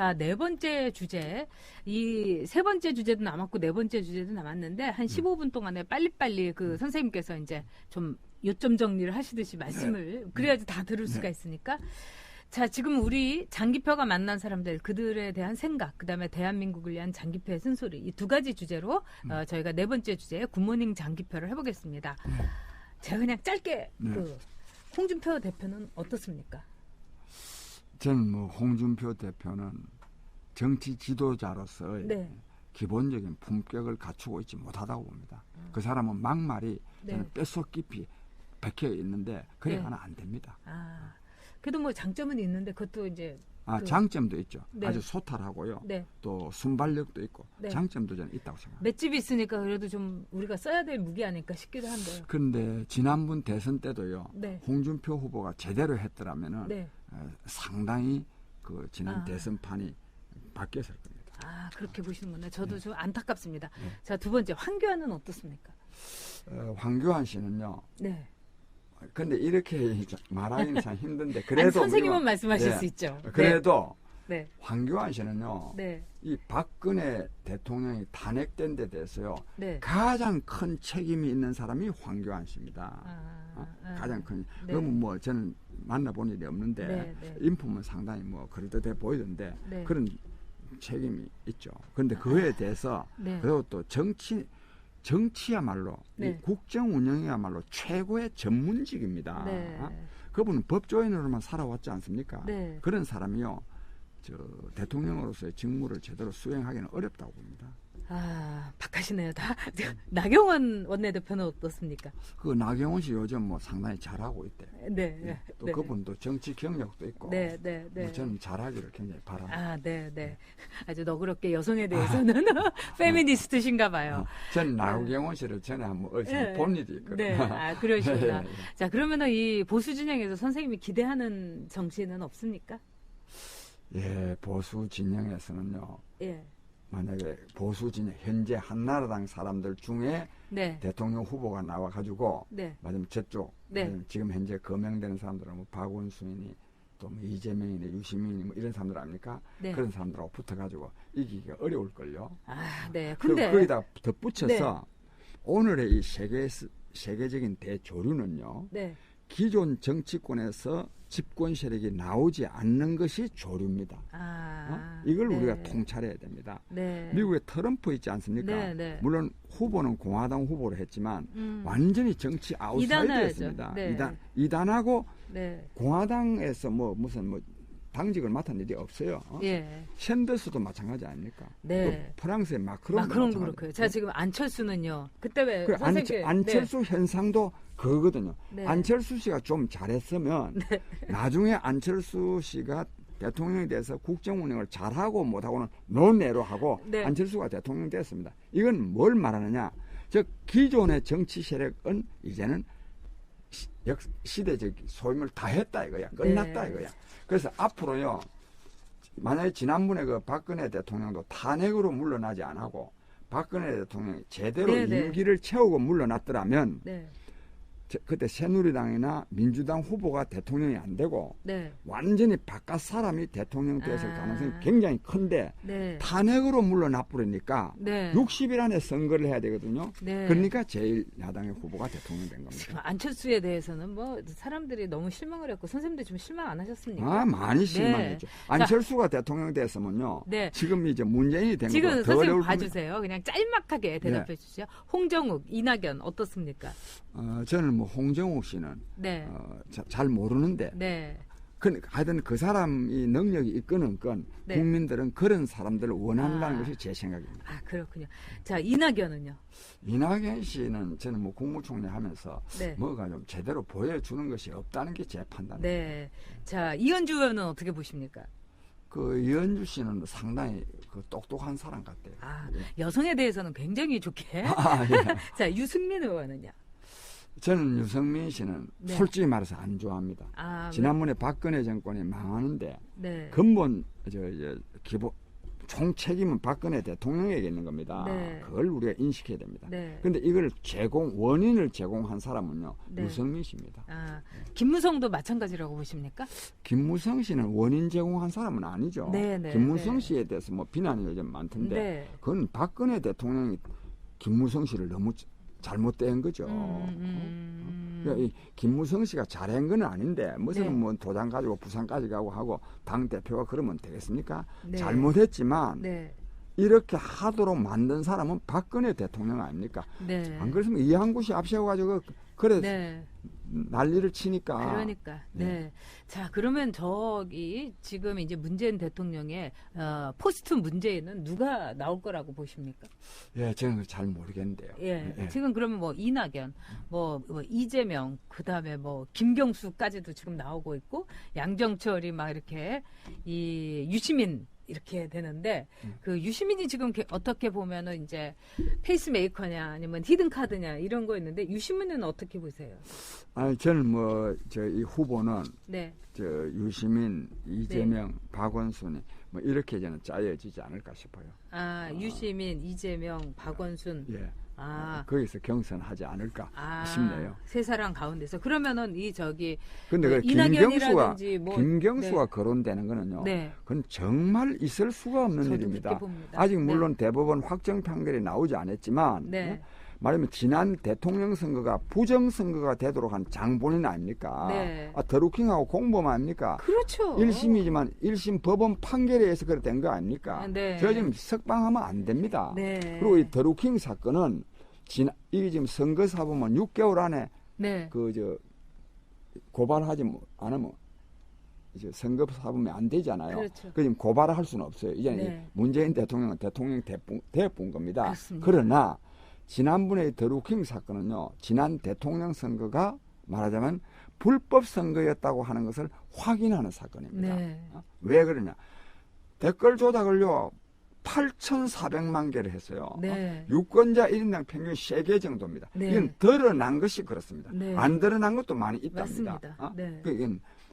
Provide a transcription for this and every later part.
자, 네 번째 주제. 이 세 번째 주제도 남았고 네 번째 주제도 남았는데 한 15분 동안에 빨리빨리 그 선생님께서 이제 좀 요점 정리를 하시듯이 말씀을 그래야지 다 들을 수가 있으니까. 자, 지금 우리 장기표가 만난 사람들, 그들에 대한 생각, 그다음에 대한민국을 위한 장기표의 쓴소리, 이 두 가지 주제로 저희가 네 번째 주제 굿모닝 장기표를 해보겠습니다. 제가 그냥 짧게 그 홍준표 대표는 어떻습니까? 저는 뭐 홍준표 대표는 정치 지도자로서의 기본적인 품격을 갖추고 있지 못하다고 봅니다. 그 사람은 막말이 저는 뼛속 깊이 박혀 있는데 그래야는 안 됩니다. 그래도 뭐 장점은 있는데 그것도 이제 장점도 있죠. 아주 소탈하고요. 또 순발력도 있고 장점도 저는 있다고 생각합니다. 맷집이 있으니까 그래도 좀 우리가 써야 될 무기 아닐까 싶기도 한데요. 그런데 지난번 대선 때도요. 홍준표 후보가 제대로 했더라면은 상당히 그 지난 대선판이 바뀌었을 겁니다. 그렇게 보시는구나. 저도 좀 안타깝습니다. 자, 두 번째 황교안은 어떻습니까? 황교안 씨는요. 근데 이렇게 말하기는 참 힘든데 그래도 선생님은 말씀하실 수 있죠. 그래도 황교안 씨는요. 이 박근혜 대통령이 탄핵된 데 대해서요. 가장 큰 책임이 있는 사람이 황교안 씨입니다. 가장 큰. 그러면 뭐 저는 만나본 일이 없는데 인품은 상당히 뭐 그럴듯해 보이던데 그런 책임이 있죠. 그런데 그에 대해서 그리고 또 정치야말로 이 국정 운영이야말로 최고의 전문직입니다. 그분은 법조인으로만 살아왔지 않습니까? 그런 사람이요. 대통령으로서의 직무를 제대로 수행하기는 어렵다고 봅니다. 박하시네요. 다. 나경원 원내대표는 어떻습니까? 그 나경원 씨 요즘 뭐 상당히 잘하고 있대. 또 그분도 정치 경력도 있고. 뭐 저는 잘하기를 굉장히 바랍니다. 아주 너그럽게 여성에 대해서는 페미니스트신가 봐요. 전 나경원 씨를 전에 한번 어디서 본 일이 있거든요. 그러시구나. 자, 그러면은 이 보수 진영에서 선생님이 기대하는 정치인은 없습니까? 보수 진영에서는요. 만약에 보수 진영 현재 한나라당 사람들 중에 대통령 후보가 나와가지고 맞으면 저쪽 지금 현재 거명되는 사람들은 뭐 박원순이니 또 뭐 이재명이니 유시민이 뭐 이런 사람들 아닙니까? 그런 사람들하고 붙어가지고 이기기가 어려울걸요. 근데 거기다 덧붙여서 오늘의 이 세계적인 대조류는요. 기존 정치권에서 집권 세력이 나오지 않는 것이 조류입니다. 이걸 우리가 통찰해야 됩니다. 미국의 트럼프 있지 않습니까? 물론 후보는 공화당 후보로 했지만 완전히 정치 아웃사이더였습니다. 이단하고 공화당에서 무슨 당직을 맡은 일이 없어요. 샌더스도 마찬가지 아닙니까? 프랑스의 마크롱도 그렇고요. 자, 지금 안철수는요. 그때 왜 안철수 현상도 그거거든요. 안철수 씨가 좀 잘했으면 나중에 안철수 씨가 대통령에 대해서 국정 운영을 잘하고 못하고는 논외로 하고 안철수가 대통령 됐습니다. 이건 뭘 말하느냐? 즉 기존의 정치 세력은 이제는 시대적 소임을 다 했다 이거야. 끝났다 이거야. 그래서 앞으로요. 만약에 지난번에 그 박근혜 대통령도 탄핵으로 물러나지 않고 박근혜 대통령이 제대로 임기를 채우고 물러났더라면 그때 새누리당이나 민주당 후보가 대통령이 안 되고 완전히 바깥 사람이 대통령 됐을 가능성이 굉장히 큰데 탄핵으로 물러나버리니까 60일 안에 선거를 해야 되거든요. 그러니까 제1야당의 후보가 대통령 된 겁니다. 지금 안철수에 대해서는 뭐 사람들이 너무 실망을 했고 선생님들 좀 실망 안 하셨습니까? 많이 실망했죠. 안철수가 대통령 됐으면요. 지금 이제 문재인이 된 지금 거보다 더 선생님 어려울 봐주세요. 그냥 짤막하게 대답해 주시죠. 홍정욱, 이낙연 어떻습니까? 저는 뭐 홍정욱 씨는 잘 모르는데 하여튼 그 사람이 능력이 이끄는 건 국민들은 그런 사람들을 원한다는 것이 제 생각입니다. 그렇군요. 자, 이낙연은요? 이낙연 씨는 저는 뭐 국무총리 하면서 뭐가 좀 제대로 보여주는 것이 없다는 게 제 판단입니다. 자, 이현주 의원은 어떻게 보십니까? 그 이현주 씨는 상당히 그 똑똑한 사람 같아요. 여성에 대해서는 굉장히 좋게. 자, 유승민 의원은요? 저는 유승민 씨는 솔직히 말해서 안 좋아합니다. 지난번에 박근혜 정권이 망하는데 근본 기본 총 책임은 박근혜 대통령에게 있는 겁니다. 네. 그걸 우리가 인식해야 됩니다. 네. 그런데 이걸 원인을 제공한 사람은요, 네. 유승민 씨입니다. 아, 김무성도 마찬가지라고 보십니까? 김무성 씨는 원인 제공한 사람은 아니죠. 네, 네, 김무성 네. 씨에 대해서 뭐 비난이 요즘 많던데, 네. 그건 박근혜 대통령이 김무성 씨를 너무 잘못된 거죠. 그러니까 이 김무성 씨가 잘한 건 아닌데 무슨 네. 뭐 도장 가지고 부산까지 가고 하고 당 대표가 그러면 되겠습니까? 네. 잘못했지만 네. 이렇게 하도록 만든 사람은 박근혜 대통령 아닙니까? 네. 안 그랬으면 이한구 씨 앞세워가지고 그래 네. 난리를 치니까. 그러니까. 네. 네. 자, 그러면 저기 지금 이제 문재인 대통령의 포스트 문재인은 누가 나올 거라고 보십니까? 예, 저는 잘 모르겠는데요. 예. 지금 그러면 뭐 이낙연, 뭐 이재명, 그다음에 뭐 김경수까지도 지금 나오고 있고 양정철이 막 이렇게 이 유시민 이렇게 되는데 그 유시민이 지금 어떻게 보면은 이제 페이스메이커냐 아니면 히든 카드냐 이런 거 있는데 유시민은 어떻게 보세요? 아니 저는 뭐 저 이 후보는 네. 저 유시민, 이재명, 박원순이 뭐 이렇게 저는 짜여지지 않을까 싶어요. 아, 유시민, 이재명, 박원순. 예. 아. 거기서 경선하지 않을까 싶네요. 세 사람 가운데서 그러면은 이 저기 근데 그 이낙연이라든지 뭐 김경수가 네. 거론되는 거는요. 네. 그건 정말 있을 수가 없는 저도 일입니다. 그렇게 봅니다. 아직 물론 네. 대법원 확정 판결이 나오지 않았지만 네. 말하면 지난 대통령 선거가 부정 선거가 되도록 한 장본인 아닙니까? 네. 드루킹하고 공범 아닙니까? 그렇죠. 1심이지만 1심 법원 판결에 의해서 그렇게 된 거 아닙니까? 네. 저 지금 석방하면 안 됩니다. 네. 그리고 이 드루킹 사건은 이게 지금 선거 사보면 6개월 안에 네. 고발하지 않으면 이제 선거 사보면 안 되잖아요. 그렇죠. 그 지금 고발을 할 수는 없어요. 이제 네. 문재인 대통령은 대통령 대본 겁니다. 그렇습니다. 그러나 지난번의 드루킹 사건은요, 지난 대통령 선거가 말하자면 불법 선거였다고 하는 것을 확인하는 사건입니다. 네. 왜 그러냐? 댓글 조작을요, 8,400만 개를 했어요. 네. 유권자 1인당 평균 3개 정도입니다. 네. 이건 드러난 것이 그렇습니다. 네. 안 드러난 것도 많이 있답니다. 맞습니다. 네.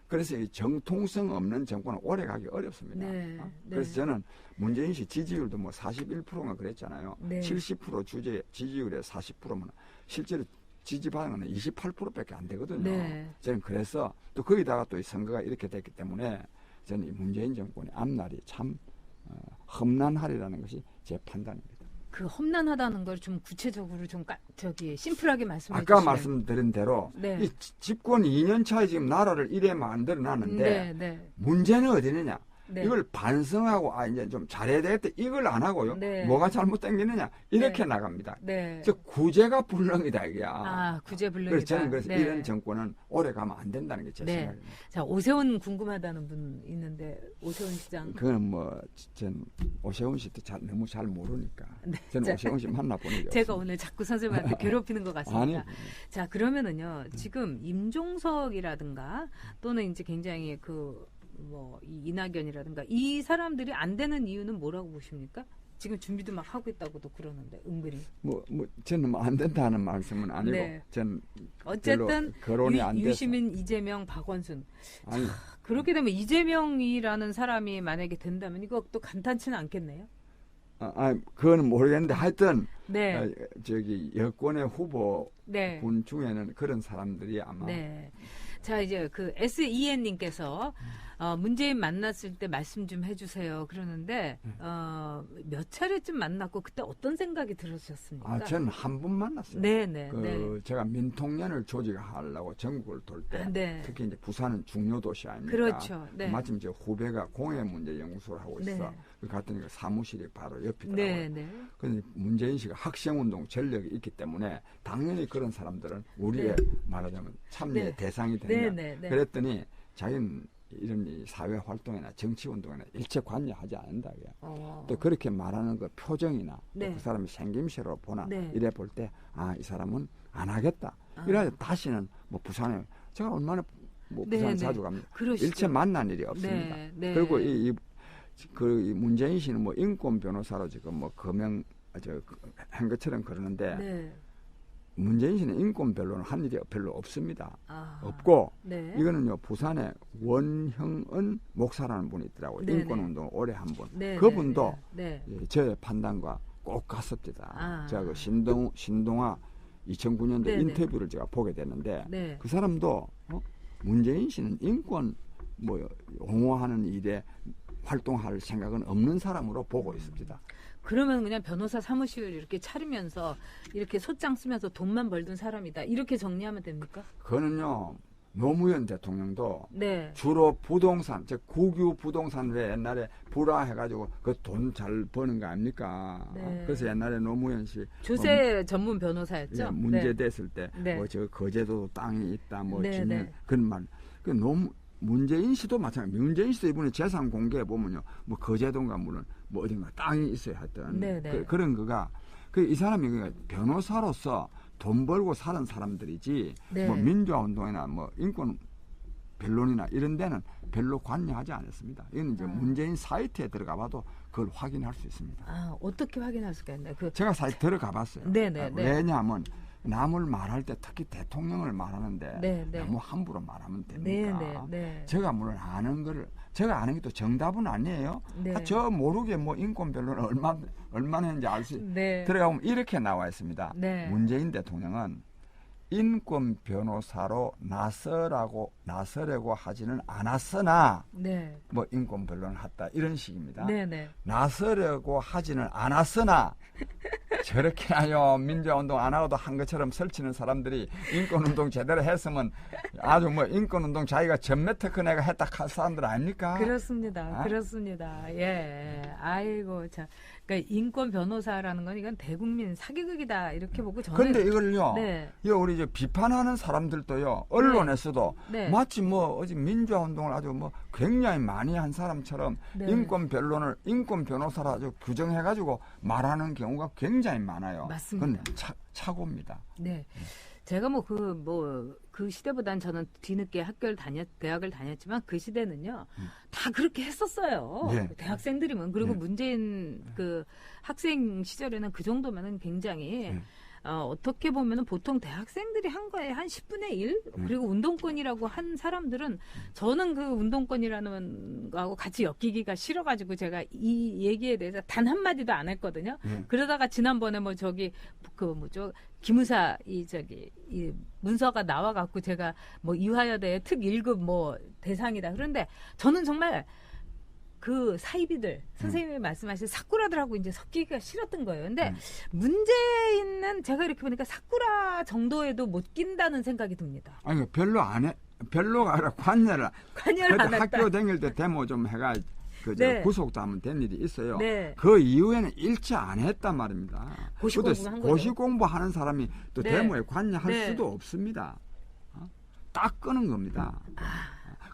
그래서 이 정통성 없는 정권은 오래 가기 어렵습니다. 네. 그래서 네. 저는 문재인 씨 지지율도 뭐 41%가 그랬잖아요. 네. 70% 지지율에 40%면 실제로 지지받은 건 28%밖에 안 되거든요. 네. 저는 그래서 또 거기다가 또 이 선거가 이렇게 됐기 때문에 저는 이 문재인 정권의 앞날이 참 험난하리라는 것이 제 판단입니다. 그 험난하다는 걸 좀 구체적으로 좀 심플하게 말씀해 아까 주시면. 말씀드린 대로 네. 이 집권 2년 차에 지금 나라를 이래 만들어 놨는데 네, 네. 문제는 어디 있느냐? 네. 이걸 반성하고 이제 좀 잘해야 되겠다. 이걸 안 하고요. 네. 뭐가 잘못된 게 있느냐? 이렇게 네. 나갑니다. 네. 즉 구제가 불능이다 이게야. 구제불능이다. 그래서 저는 네. 이런 정권은 오래 가면 안 된다는 게 제 네. 생각입니다. 자, 오세훈 궁금하다는 분 있는데 오세훈 시장. 그건 전 오세훈 씨도 너무 잘 모르니까. 네. 저는 오세훈 씨 만나본 적이 없습니다. 제가 오늘 자꾸 선생님한테 괴롭히는 것 같습니다. 아니. 자, 그러면은요. 지금 임종석이라든가 또는 이제 굉장히 이 이낙연이라든가 이 사람들이 안 되는 이유는 뭐라고 보십니까? 지금 준비도 막 하고 있다고도 그러는데 은근히. 저는 안 된다는 말씀은 아니고 네. 전 어쨌든 거론이 안 돼서. 유시민, 이재명, 박원순. 아니, 그렇게 되면 이재명이라는 사람이 만약에 된다면 이거 또 간단치는 않겠네요. 그거는 모르겠는데 하여튼 네. 여권의 후보 네. 분 중에는 그런 사람들이 아마 네. 자, 이제 SEN님께서 문재인 만났을 때 말씀 좀 해주세요. 그러는데, 몇 차례쯤 만났고, 그때 어떤 생각이 들으셨습니까? 저는 한 분 만났어요. 네네. 제가 민통년을 조직하려고 전국을 돌 때, 네. 특히 이제 부산은 중요 도시 아닙니까? 그렇죠. 네. 마침 제 후배가 공해문제연구소를 하고 있어. 네. 갔더니 사무실이 바로 옆이더라고요. 네네. 그런데 문재인 씨가 학생운동 전력이 있기 때문에 당연히 그런 사람들은 우리의 말하자면 참여의 네. 대상이 된다. 네네. 그랬더니 자기는 이런 이 사회 활동이나 정치 운동이나 일체 관여하지 않는다. 또 그렇게 말하는 그 표정이나 네. 그 사람이 생김새로 보나 네. 이래 볼 때 이 사람은 안 하겠다. 이래야 다시는 부산에 제가 얼마나 부산 자주 갑니다. 그러시죠. 일체 만난 일이 없습니다. 네. 네. 그리고 이 문재인 씨는 인권 변호사로 지금 한 것처럼 그러는데 네. 문재인 씨는 인권 변론을 한 일이 별로 없습니다. 아, 없고 네. 이거는요 부산에 원형은 목사라는 분이 있더라고요. 네네. 인권운동 오래 한 분. 네, 그분도 네. 예, 저의 판단과 꼭 같습니다. 아. 제가 그 신동아 2009년도 네네. 인터뷰를 제가 보게 됐는데 네. 그 사람도 문재인 씨는 인권 뭐 옹호하는 일에 활동할 생각은 없는 사람으로 보고 있습니다. 그러면 그냥 변호사 사무실 이렇게 차리면서 이렇게 소장 쓰면서 돈만 벌던 사람이다. 이렇게 정리하면 됩니까? 그거는요 노무현 대통령도 네. 주로 부동산, 즉 국유 부동산 왜 옛날에 불화 해가지고 그 돈 잘 버는 거 아닙니까? 네. 그래서 옛날에 노무현 씨 조세 전문 변호사였죠. 예, 문제 됐을 때 네. 뭐 저 거제도 땅이 있다 뭐 네, 진영 네. 그런 말. 그 문재인 씨도 마찬가지. 문재인 씨도 이번에 재산 공개해 보면요, 뭐 거제도인가 물론 뭐 어딘가 땅이 있어야 했던 네, 네. 그런 거가 이 사람이 그러니까 변호사로서 돈 벌고 사는 사람들이지 네. 뭐 민주화 운동이나 뭐 인권 변론이나 이런 데는 별로 관여하지 않았습니다. 이건 이제 문재인 사이트에 들어가 봐도 그걸 확인할 수 있습니다. 아, 어떻게 확인할 수가 있나요? 제가 사이트 들어가 봤어요. 네네. 왜냐하면 남을 말할 때 특히 대통령을 말하는데 네, 네. 너무 함부로 말하면 됩니까? 네. 제가 물론 아는 거를 제가 아는 게 또 정답은 아니에요. 네. 저 모르게 뭐 인권 변론을 얼마나 했는지 알 수 네. 들어가보면 이렇게 나와 있습니다. 네. 문재인 대통령은 인권 변호사로 나서려고 하지는 않았으나 네. 뭐 인권 변론을 했다 이런 식입니다. 네. 나서려고 하지는 않았으나 저렇게나요 민주화운동 안 하고도 한 것처럼 설치는 사람들이 인권운동 제대로 했으면 아주 뭐 인권운동 자기가 전매특허 내가 했다 할 사람들 아닙니까? 그렇습니다. 아? 그렇습니다. 예. 아이고 참. 그러니까 인권 변호사라는 건 이건 대국민 사기극이다 이렇게 보고 저는. 근데 이걸요. 네. 우리 이제 비판하는 사람들도요. 언론에서도 네. 마치 뭐 어제 민주화운동을 아주 뭐 굉장히 많이 한 사람처럼 네. 인권 변론을 인권 변호사로 아주 규정해가지고 말하는 경우가 굉장히 많아요. 맞습니다. 그건 착오입니다. 네. 제가 그 시대보단 저는 뒤늦게 대학을 다녔지만 그 시대는요, 다 그렇게 했었어요. 네. 대학생들이면. 그리고 네. 문재인 그 학생 시절에는 그 정도면은 굉장히, 어떻게 보면은 보통 대학생들이 한 거에 한 10분의 1? 그리고 운동권이라고 한 사람들은 저는 그 운동권이라는 거하고 같이 엮이기가 싫어가지고 제가 이 얘기에 대해서 단 한마디도 안 했거든요. 그러다가 지난번에 기무사 이 문서가 나와갖고 제가 뭐 이화여대 특 1급 뭐 대상이다. 그런데 저는 정말 그 사이비들 선생님이 말씀하신 사쿠라들하고 이제 섞이기가 싫었던 거예요. 근데 문제는 제가 이렇게 보니까 사쿠라 정도에도 못 낀다는 생각이 듭니다. 아니 별로가 아니라 관여를 안 했다. 학교 다닐 때 데모 좀 해가 네. 구속도 하면 된 일이 있어요. 네. 그 이후에는 일치 안 했단 말입니다. 고시공부한 거죠. 고시공부하는 사람이 또 네. 데모에 관여할 네. 수도 없습니다. 딱 끄는 겁니다.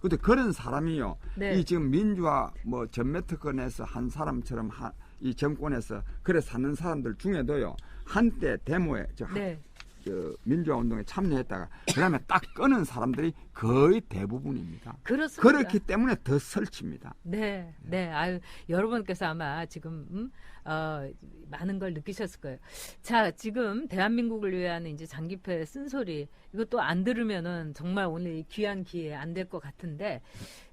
근데 그런 사람이요. 네. 이 지금 민주화 뭐 전매특허 내서 한 사람처럼 이 정권에서 그래 사는 사람들 중에도요. 한때 데모에 네. 민주화 운동에 참여했다가 그다음에 딱 끄는 사람들이 거의 대부분입니다. 그렇습니다. 그렇기 때문에 더 설칩니다. 네. 아유, 여러분께서 아마 지금 많은 걸 느끼셨을 거예요. 자, 지금 대한민국을 위한 이제 장기표의 쓴소리 이것도 안 들으면은 정말 오늘 이 귀한 기회 안 될 것 같은데,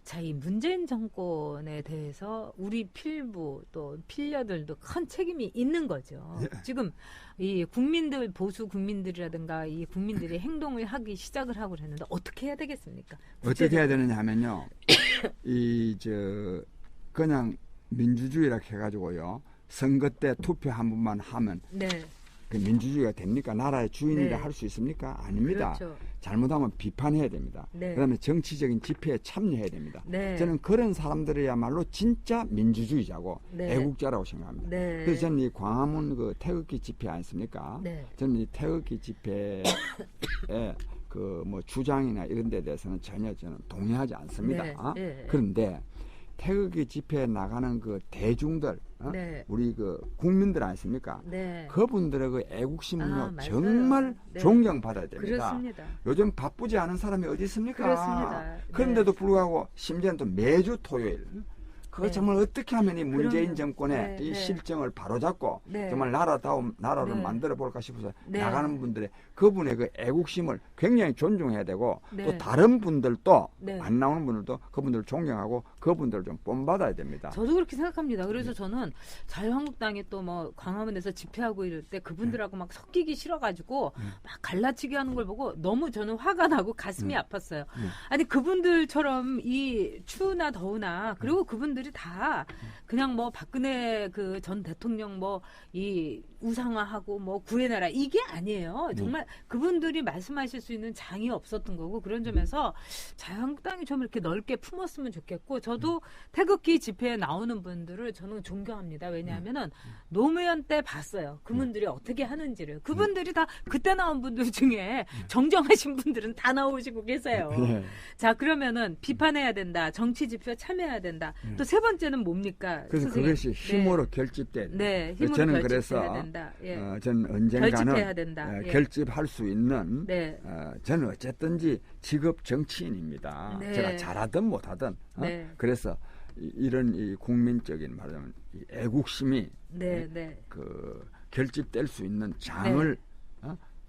자, 이 문재인 정권에 대해서 우리 필부 또 필녀들도 큰 책임이 있는 거죠. 지금 이 국민들 보수 국민들이라든가 이 국민들이 행동을 하기 시작을 하고 그랬는데 어떻게 해야 되겠습니까? 어떻게 해야 되느냐 하면요. 그냥 민주주의라 해가지고요. 선거 때 투표 한 번만 하면 네. 그 민주주의가 됩니까? 나라의 주인이라 네. 할 수 있습니까? 아닙니다. 그렇죠. 잘못하면 비판해야 됩니다. 네. 그다음에 정치적인 집회에 참여해야 됩니다. 네. 저는 그런 사람들이야말로 진짜 민주주의자고 네. 애국자라고 생각합니다. 네. 그래서 저는 이 광화문 그 태극기 집회 아니습니까? 네. 저는 이 태극기 집회에 그 뭐 주장이나 이런 데 대해서는 전혀 저는 동의하지 않습니다. 네. 그런데 태극기 집회에 나가는 그 대중들, 네. 우리 그 국민들 아니십니까? 네. 그분들의 그 애국심은요, 맞아요. 정말 네. 존경받아야 됩니다. 그렇습니다. 요즘 바쁘지 않은 사람이 어디 있습니까? 그렇습니다. 그런데도 네. 불구하고 심지어는 또 매주 토요일 그거 네. 정말 어떻게 하면 이 문재인 그럼요. 정권의 네, 이 네. 실정을 바로잡고 네. 정말 나라를 네. 만들어 볼까 싶어서 네. 나가는 분들의 그분의 그 애국심을 굉장히 존중해야 되고 네. 또 다른 분들도 네. 안 나오는 분들도 그분들을 존경하고 그분들을 좀 본받아야 됩니다. 저도 그렇게 생각합니다. 그래서 저는 자유한국당이 또 뭐 광화문에서 집회하고 이럴 때 그분들하고 막 섞이기 싫어가지고 막 갈라치기 하는 걸 보고 너무 저는 화가 나고 가슴이 아팠어요. 아니 그분들처럼 이 추우나 더우나 그리고 그분들이 다 그냥 뭐 박근혜 그 전 대통령 뭐 이 우상화하고 뭐 구해나라 이게 아니에요. 정말 그분들이 말씀하실 수 있는 장이 없었던 거고 그런 점에서 자유한국당이 좀 이렇게 넓게 품었으면 좋겠고 저도 태극기 집회에 나오는 분들을 저는 존경합니다. 왜냐하면은 노무현 때 봤어요. 그분들이 어떻게 하는지를. 그분들이 다 그때 나온 분들 중에 정정하신 분들은 다 나오시고 계세요. 네. 자 그러면은 비판해야 된다. 정치 집회 참여해야 된다. 또 세 번째는 뭡니까? 그래서 선생님? 그것이 힘으로 결집돼야 돼요. 네, 힘으로 저는 결집해야 그래서 된다. 예. 저는 결집해야 언젠가는 된다. 예. 결집할 수 있는 네. 저는 어쨌든지 직업 정치인입니다. 네. 제가 잘하든 못하든 네. 그래서 이런 이 국민적인 말하자면 이 애국심이 네, 네. 그 결집될 수 있는 장을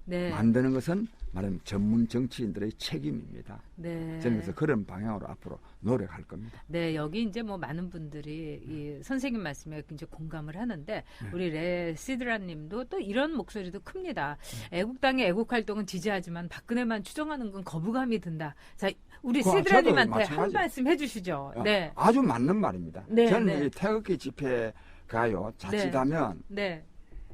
네. 만드는 것은 말하자면 전문 정치인들의 책임입니다. 네. 저는 그래서 그런 방향으로 앞으로 노력할 겁니다. 네, 여기 이제 뭐 많은 분들이 이 선생님 말씀에 이제 공감을 하는데 우리 레시드라 님도 또 이런 목소리도 큽니다. 애국당의 애국 활동은 지지하지만 박근혜만 추종하는 건 거부감이 든다. 자, 우리 그거 시드라 저도 님한테 한 마찬가지. 말씀 해 주시죠. 네. 아주 맞는 말입니다. 네, 저는 네. 이 태극기 집회 가요 자칫하면 네.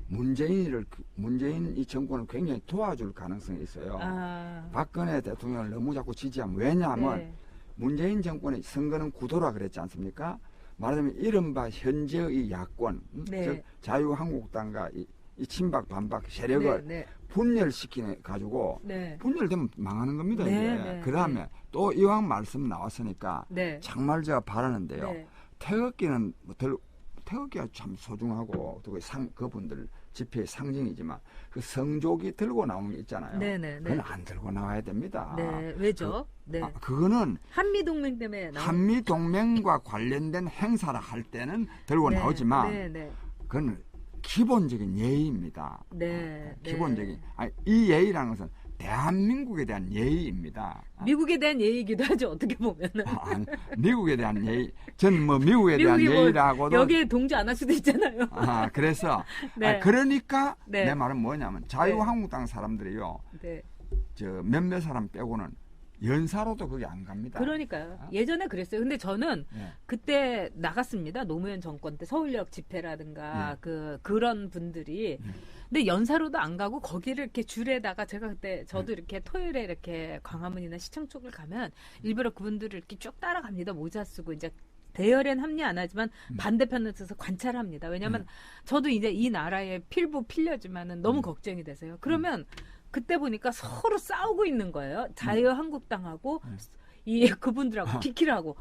문재인 이 정권을 굉장히 도와줄 가능성이 있어요. 아. 박근혜 대통령을 너무 자꾸 지지하면 왜냐하면 네. 문재인 정권의 선거는 구도라 그랬지 않습니까? 말하자면 이른바 현재의 야권, 네. 즉 자유한국당과 이 친박 반박 세력을 네. 분열시키는 가지고 네. 분열되면 망하는 겁니다. 네, 이게. 네, 그다음에 또 이왕 말씀 나왔으니까 네. 정말 제가 바라는데요. 네. 태극기는 태극기가 참 소중하고 또 그분들 집회의 상징이지만 그 성조기 들고 나오는 게 있잖아요. 네. 그건 안 들고 나와야 됩니다. 네. 왜죠? 네. 그거는 한미 동맹 때문에 한미 동맹과 관련된 행사를 할 때는 들고 네. 나오지만 네. 그건 기본적인 예의입니다. 네. 기본적인 이 예의라는 것은 대한민국에 대한 예의입니다. 미국에 대한 예의이기도 하죠. 어떻게 보면은. 미국에 대한 예의. 저는 뭐 미국에 대한 미국이 뭐 예의라고도 여기에 동조 안 할 수도 있잖아요. 그래서 네. 그러니까 네. 내 말은 뭐냐면 자유한국당 사람들이요. 네. 저 몇몇 사람 빼고는 연사로도 거기 안 갑니다. 그러니까요. 예전에 그랬어요. 근데 저는 네. 그때 나갔습니다. 노무현 정권 때 서울역 집회라든가 그런 분들이. 근데 연사로도 안 가고 거기를 이렇게 줄에다가 제가 그때 저도 이렇게 토요일에 이렇게 광화문이나 시청 쪽을 가면 일부러 그분들을 이렇게 쭉 따라갑니다. 모자 쓰고 이제 대열엔 합류 안 하지만 반대편에 서서 관찰합니다. 왜냐하면 저도 이제 이 나라의 필부 필려지만은 너무 걱정이 돼서요. 그러면 그때 보니까 서로 싸우고 있는 거예요. 자유한국당하고 그분들하고 비키라고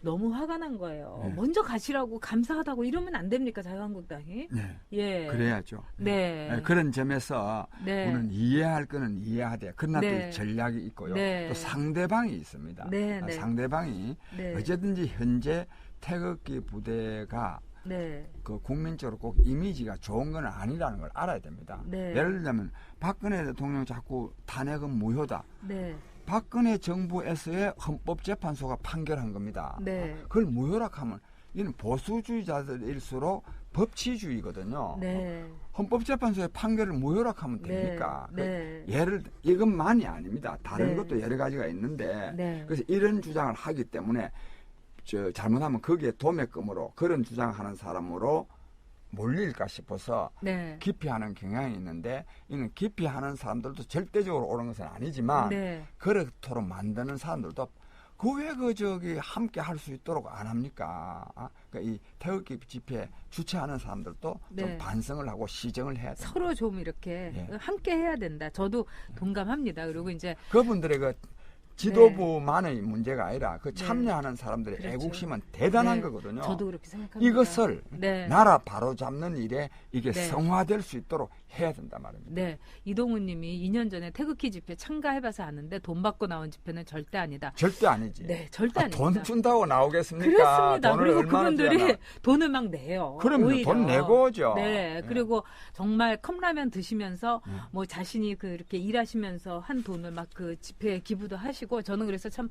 너무 화가 난 거예요. 먼저 가시라고 감사하다고 이러면 안 됩니까 자유한국당이? 네. 예. 그래야죠. 네. 그런 점에서 네. 우리는 이해할 거는 이해하되 그러나 네. 또 전략이 있고요. 네. 또 상대방이 있습니다. 네, 네. 상대방이 네. 어쨌든지 현재 태극기 부대가 네. 그 국민적으로 꼭 이미지가 좋은 건 아니라는 걸 알아야 됩니다. 네. 예를 들면 박근혜 대통령 자꾸 탄핵은 무효다. 네. 박근혜 정부에서의 헌법재판소가 판결한 겁니다. 네. 그걸 무효라 하면 이는 보수주의자들일수록 법치주의거든요. 네. 헌법재판소의 판결을 무효라 하면 됩니까? 네. 이것만이 아닙니다. 다른 네. 것도 여러 가지가 있는데 네. 그래서 이런 주장을 하기 때문에 잘못하면 거기에 도매금으로 그런 주장하는 사람으로 몰릴까 싶어서 네. 기피하는 경향이 있는데 이는 기피하는 사람들도 절대적으로 옳은 것은 아니지만 네. 그렇도록 만드는 사람들도 그 왜 저기 함께 할 수 있도록 안 합니까? 그러니까 이 태극기 집회 주최하는 사람들도 네. 좀 반성을 하고 시정을 해야 됩니다. 서로 좀 이렇게 함께 해야 된다. 저도 동감합니다. 그리고 이제 그분들의 그 지도부만의 문제가 아니라 그 참여하는 사람들의 그렇죠. 애국심은 대단한 네. 거거든요. 저도 그렇게 생각합니다. 이것을 네. 나라 바로 잡는 일에 이게 네. 성화될 수 있도록 해야 된단 말입니다. 네, 이동훈 님이 2년 전에 태극기 집회 참가해봐서 아는데 돈 받고 나온 집회는 절대 아니다. 절대 아니지. 네, 절대 아니다. 돈 준다고 나오겠습니까? 그렇습니다. 돈을 그리고 얼마나 그분들이 주냐면. 돈을 막 내요. 그럼요. 오히려. 돈 내고 오죠. 네, 그리고 정말 컵라면 드시면서 네. 뭐 자신이 그렇게 일하시면서 한 돈을 막 그 집회에 기부도 하시고 저는 그래서 참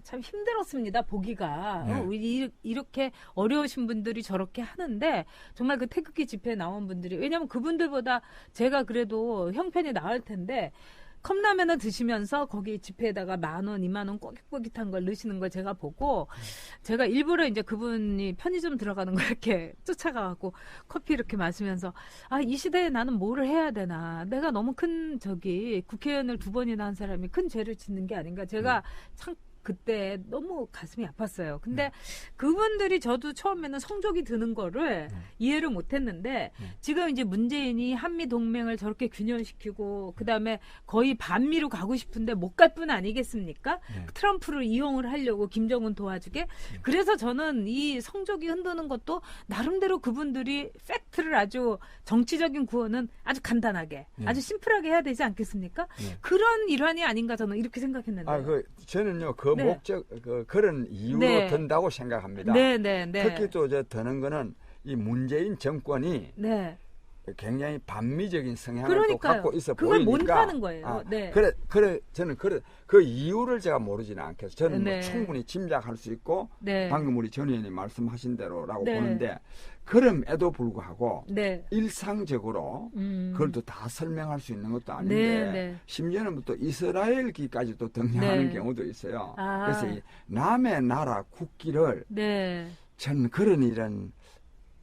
참 힘들었습니다. 보기가 네. 이렇게 어려우신 분들이 저렇게 하는데 정말 그 태극기 집회에 나온 분들이 왜냐하면 그분들보다 제가 그래도 형편이 나을 텐데 컵라면을 드시면서 거기 집회에다가 10,000원, 20,000원 꼬깃꼬깃한 걸 넣으시는 걸 제가 보고 제가 일부러 이제 그분이 편의점 들어가는 걸 이렇게 쫓아가고 커피 이렇게 마시면서 이 시대에 나는 뭐를 해야 되나. 내가 너무 큰 국회의원을 2번이나 한 사람이 큰 죄를 짓는 게 아닌가. 제가 참 그때 너무 가슴이 아팠어요. 근데 그분들이 저도 처음에는 성적이 드는 거를 이해를 못했는데 지금 이제 문재인이 한미 동맹을 저렇게 균열시키고 그다음에 거의 반미로 가고 싶은데 못 갈 뿐 아니겠습니까? 트럼프를 이용을 하려고 김정은 도와주게. 그래서 저는 이 성적이 흔드는 것도 나름대로 그분들이 팩트를 아주 정치적인 구호는 아주 간단하게 아주 심플하게 해야 되지 않겠습니까? 그런 일환이 아닌가 저는 이렇게 생각했는데. 저는요 그 네. 목적 그런 이유로 네. 든다고 생각합니다. 네. 특히 또 드는 거는 이 문재인 정권이 네. 굉장히 반미적인 성향을 또 그러니까요. 갖고 있어 그걸 보이니까. 못하는 거예요. 네. 그래 저는 그 이유를 제가 모르지는 않겠어요. 저는 네. 뭐 충분히 짐작할 수 있고 네. 방금 우리 전 의원님 말씀하신 대로라고 네. 보는데 그럼에도 불구하고 네. 일상적으로 그걸 또 다 설명할 수 있는 것도 아닌데 네. 심지어는 또 이스라엘기까지도 등장하는 네. 경우도 있어요. 아. 그래서 이 남의 나라 국기를 네. 전 그런 일은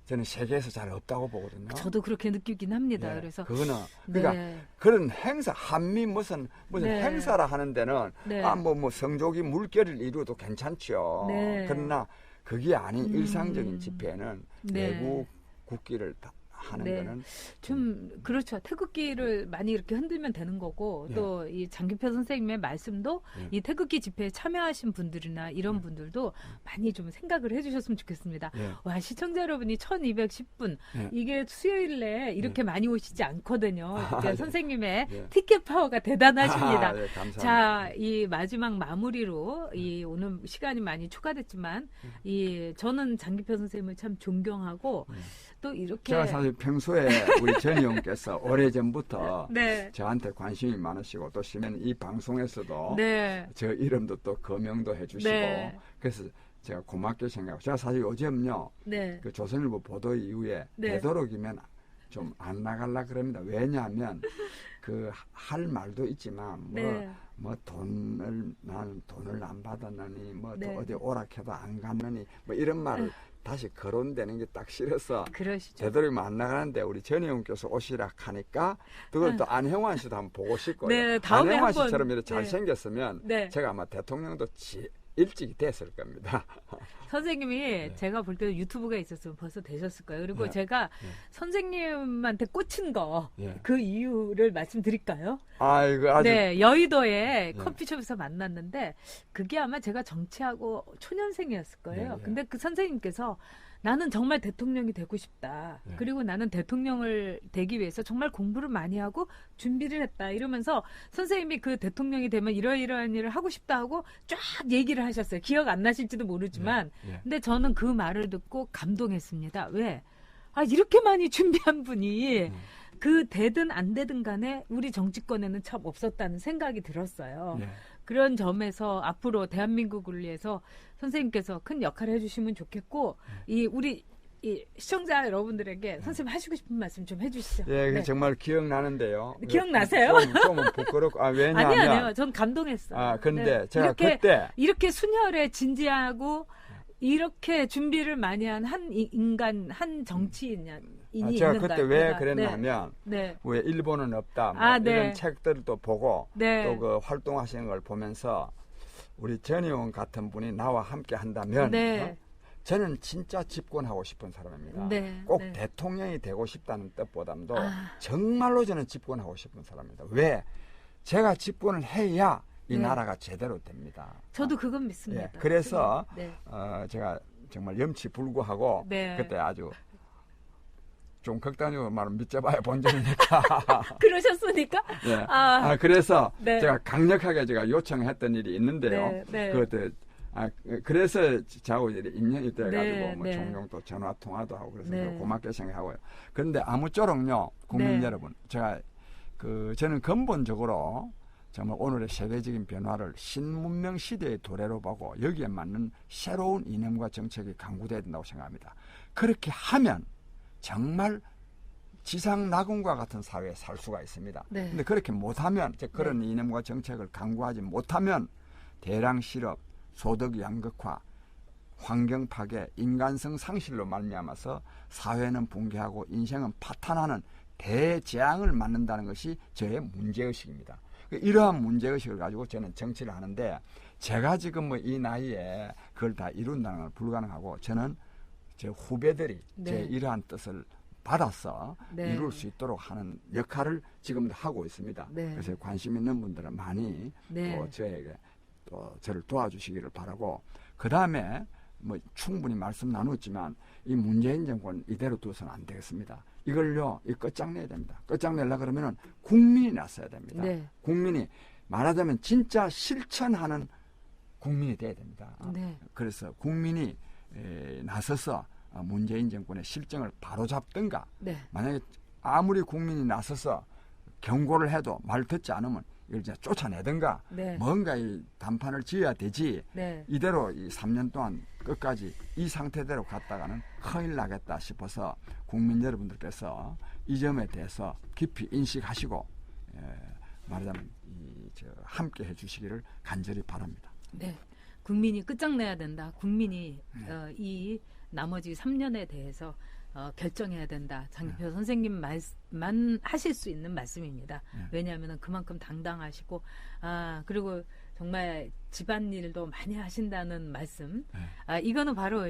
저는 세계에서 잘 없다고 보거든요. 저도 그렇게 느끼긴 합니다. 예, 그래서 그거는 그러니까 네. 그런 행사 한미 무슨 네. 행사라 하는 데는 네. 뭐 성조기 물결을 이루어도 괜찮죠. 네. 그러나 그게 아닌 일상적인 집회는 네. 외국 국기를 다 하는 네. 거는 좀 그렇죠. 태극기를 많이 이렇게 흔들면 되는 거고 예. 또 이 장기표 선생님의 말씀도 예. 이 태극기 집회에 참여하신 분들이나 이런 분들도 많이 좀 생각을 해주셨으면 좋겠습니다. 예. 와 시청자 여러분이 1210분 예. 이게 수요일에 이렇게 많이 오시지 않거든요. 그러니까 예. 선생님의 예. 티켓 파워가 대단하십니다. 예, 감사합니다. 자, 이 마지막 마무리로 이 오늘 시간이 많이 초과됐지만 이 저는 장기표 선생님을 참 존경하고 또 이렇게 제가 사실 평소에 우리 전 의원께서 오래전부터 네. 저한테 관심이 많으시고 또 시면 이 방송에서도 네. 저 이름도 또 거명도 해주시고 네. 그래서 제가 고맙게 생각하고 제가 사실 요즘요 네. 그 조선일보 보도 이후에 네. 되도록이면 좀 안 나갈라 그럽니다. 왜냐하면 그 할 말도 있지만 네. 나는 돈을 안 받았느니 또 네. 어디 오락해도 안 갔느니 뭐 이런 말을 다시 거론되는 게 딱 싫어서 그러시죠. 되도록이면 안 나가는데 우리 전 의원께서 오시라 하니까 그걸 또 안형환 씨도 한번 보고 싶고요. 네, 다음에 안형환 한번, 씨처럼 이렇게 네. 잘생겼으면 네. 제가 아마 대통령도 일찍이 됐을 겁니다. 선생님이 제가 볼 때 유튜브가 있었으면 벌써 되셨을 거예요. 그리고 네. 제가 선생님한테 꽂힌 거 예. 그 이유를 말씀드릴까요? 아이고 아주 네, 여의도에 네. 커피숍에서 만났는데 그게 아마 제가 정치하고 초년생이었을 거예요. 네. 근데 그 선생님께서 나는 정말 대통령이 되고 싶다. 네. 그리고 나는 대통령을 되기 위해서 정말 공부를 많이 하고 준비를 했다. 이러면서 선생님이 그 대통령이 되면 이러이러한 일을 하고 싶다 하고 쫙 얘기를 하셨어요. 기억 안 나실지도 모르지만. 네. 네. 근데 저는 그 말을 듣고 감동했습니다. 왜? 이렇게 많이 준비한 분이 그 되든 안 되든 간에 우리 정치권에는 참 없었다는 생각이 들었어요. 네. 그런 점에서 앞으로 대한민국을 위해서 선생님께서 큰 역할을 해주시면 좋겠고 우리 시청자 여러분들에게 선생님 하시고 싶은 말씀 좀 해주시죠. 예, 네. 정말 기억나는데요. 기억나세요? 좀 부끄럽고 왜냐하면 아니요. 전 감동했어요. 근데 네. 제가 그때 이렇게 순혈에 진지하고 이렇게 준비를 많이 한 인간, 한 정치인이 제가 있는가. 그때 왜 그랬냐면 네. 왜 일본은 없다 네. 이런 책들도 보고 네. 또 그 활동하시는 걸 보면서 우리 전 의원 같은 분이 나와 함께 한다면 네. 저는 진짜 집권하고 싶은 사람입니다. 네. 꼭 네. 대통령이 되고 싶다는 뜻보다도 정말로 저는 집권하고 싶은 사람입니다. 왜? 제가 집권을 해야 이 네. 나라가 제대로 됩니다. 저도 그건 믿습니다. 예, 그래서 네. 제가 정말 염치불구하고 네. 그때 아주 좀 극단적으로 말하면 밑져봐야 본전이니까. 그러셨으니까? 네. 그래서 네. 제가 강력하게 제가 요청했던 일이 있는데요. 네, 네. 그것도 그래서 저하고 인연이 돼가지고 네, 뭐 네. 종종 또 전화 통화도 하고 그래서 네. 고맙게 생각하고요. 그런데 아무쪼록요, 국민 네. 여러분, 제가 저는 근본적으로 정말 오늘의 세계적인 변화를 신문명 시대의 도래로 보고 여기에 맞는 새로운 이념과 정책이 강구돼야 된다고 생각합니다. 그렇게 하면 정말 지상 낙원과 같은 사회에 살 수가 있습니다. 네. 근데 그렇게 못하면, 그런 이념과 정책을 강구하지 못하면 대량 실업, 소득 양극화, 환경 파괴, 인간성 상실로 말미암아서 사회는 붕괴하고 인생은 파탄하는 대재앙을 맞는다는 것이 저의 문제의식입니다. 이러한 문제의식을 가지고 저는 정치를 하는데, 제가 지금 뭐 이 나이에 그걸 다 이룬다는 건 불가능하고, 저는 제 후배들이 네. 제 이러한 뜻을 받아서 네. 이룰 수 있도록 하는 역할을 지금도 하고 있습니다. 네. 그래서 관심 있는 분들은 많이 네. 또 저에게 또 저를 도와주시기를 바라고, 그 다음에 뭐 충분히 말씀 나눴지만 이 문재인 정권 이대로 두어서는 안 되겠습니다. 이걸요, 끝장내야 됩니다. 끝장내려 그러면은 국민이 나서야 됩니다. 네. 국민이 말하자면 진짜 실천하는 국민이 돼야 됩니다. 네. 그래서 국민이 나서서 문재인 정권의 실정을 바로잡든가, 네. 만약에 아무리 국민이 나서서 경고를 해도 말 듣지 않으면 이걸 이제 쫓아내든가, 네. 뭔가 이 단판을 지어야 되지, 네. 이대로 이 3년 동안 끝까지 이 상태대로 갔다가는 큰일 나겠다 싶어서 국민 여러분들께서 이 점에 대해서 깊이 인식하시고 말하자면 함께 해주시기를 간절히 바랍니다. 네. 국민이 끝장내야 된다. 국민이 이 나머지 3년에 대해서 결정해야 된다. 장기표 선생님만 하실 수 있는 말씀입니다. 왜냐하면 그만큼 당당하시고, 그리고 정말 집안일도 많이 하신다는 말씀. 이거는 바로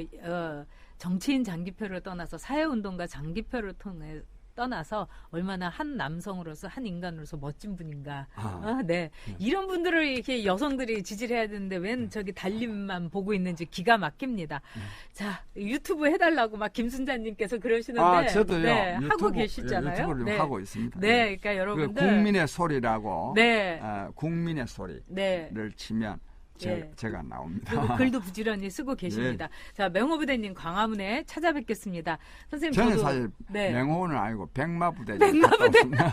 정치인 장기표를 떠나서 사회운동가 장기표를 통해 떠나서 얼마나 한 남성으로서 한 인간으로서 멋진 분인가. 네. 이런 분들을 이렇게 여성들이 지지를 해야 되는데 웬 저기 달림만 보고 있는지 기가 막힙니다. 자, 유튜브 해달라고 막 김순자님께서 그러시는데 저도요. 네, 유튜브, 하고 계시잖아요. 유튜브를 네. 하고 있습니다. 네, 그러니까 여러분들 국민의 소리라고 네. 국민의 소리를 네. 치면 예. 제가 나옵니다. 그리고 글도 부지런히 쓰고 계십니다. 자, 맹호부대님 광화문에 찾아뵙겠습니다. 선생님, 저는 저도 사실 네. 맹호는 아니고 백마부대님 갔다 왔습니다.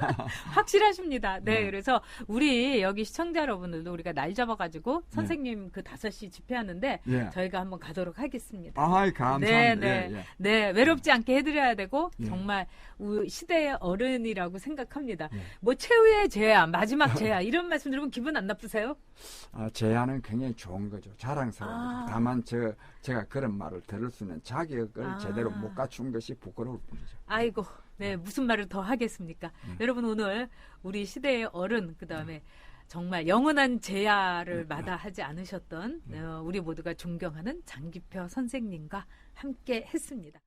확실하십니다. 네, 그래서 우리 여기 시청자 여러분들도 우리가 날 잡아가지고 선생님 그 5시 집회하는데 예. 저희가 한번 가도록 하겠습니다. 아이, 감사합니다. 네, 네, 예, 예. 네, 외롭지 않게 해드려야 되고 예. 정말 시대의 어른이라고 생각합니다. 예. 뭐 최후의 제야, 마지막 제야 이런 말씀 들으면 기분 안 나쁘세요? 제안은 굉장히 좋은 거죠. 자랑스러워요. 다만 제가 그런 말을 들을 수 있는 자격을 제대로 못 갖춘 것이 부끄러울 뿐이죠. 아이고, 네, 무슨 말을 더 하겠습니까? 여러분, 오늘 우리 시대의 어른, 그 다음에 정말 영원한 제야를 마다하지 않으셨던 우리 모두가 존경하는 장기표 선생님과 함께 했습니다.